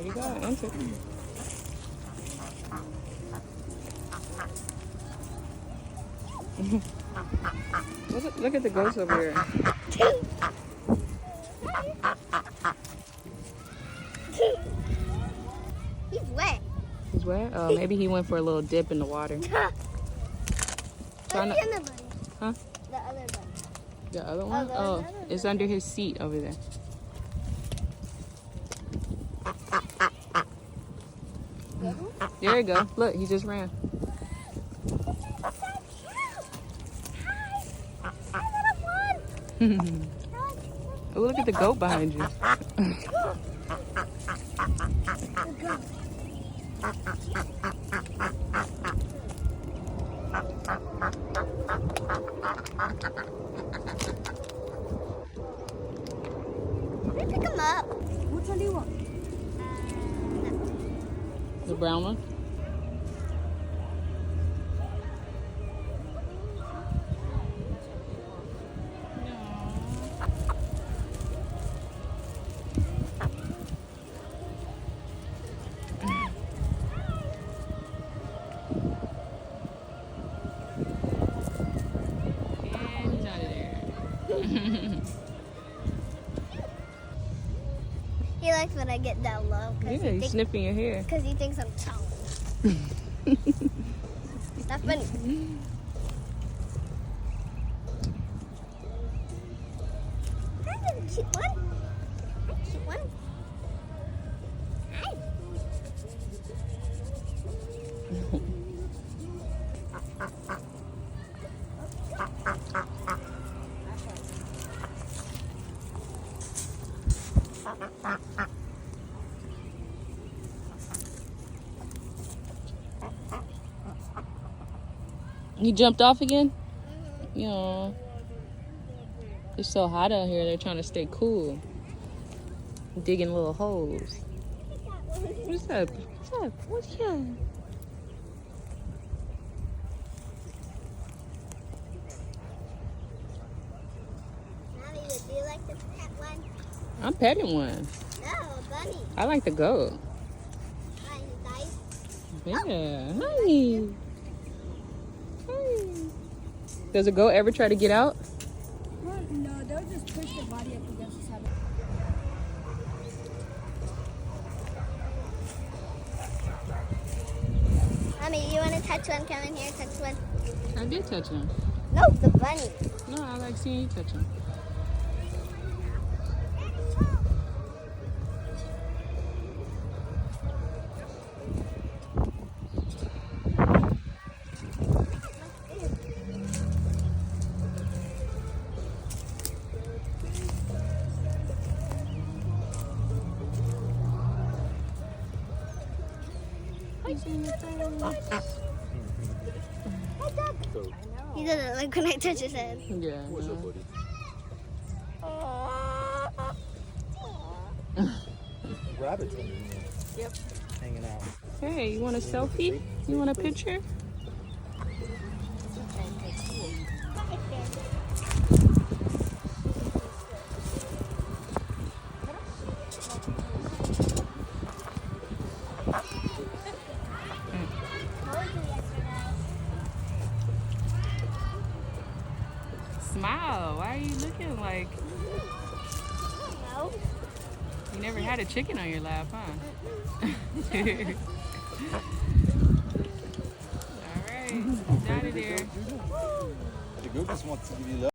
There you go. Enter. Look at the ghost over here. He's wet. He's wet? Oh, maybe he went for a little dip in the water. Trying to... Huh? The other bunny. The other one? Oh, it's under his seat over there. There you go. Look, he just ran. Oh, look at the goat behind you. Pick him up. Which one do you want? The brown one? He likes when I get down low. Yeah, he's sniffing your hair. Because he thinks I'm tall. That's funny. That's a cute one. That's a cute one. Hi. He jumped off again? Yeah. It's so hot out here. They're trying to stay cool. Digging little holes. What's up? What's up? What's up? Mommy, do you like the pet one? I'm petting one. No, bunny. I like the goat. Hi, guys. Yeah. Hi. Does a goat ever try to get out? No, they'll just push their body up against the side. Mommy, you want to touch one? Come in here, touch one. I did touch him. No, the bunny. No, I like seeing you touch him. He doesn't like when I touch his head. Yeah. Rabbits under here. Yep. Hanging out. Hey, you want a selfie? You want a picture? Smile. Why are you looking like No. you never had a chicken on your lap, huh? All right, out of there. The goat just wants to give you love.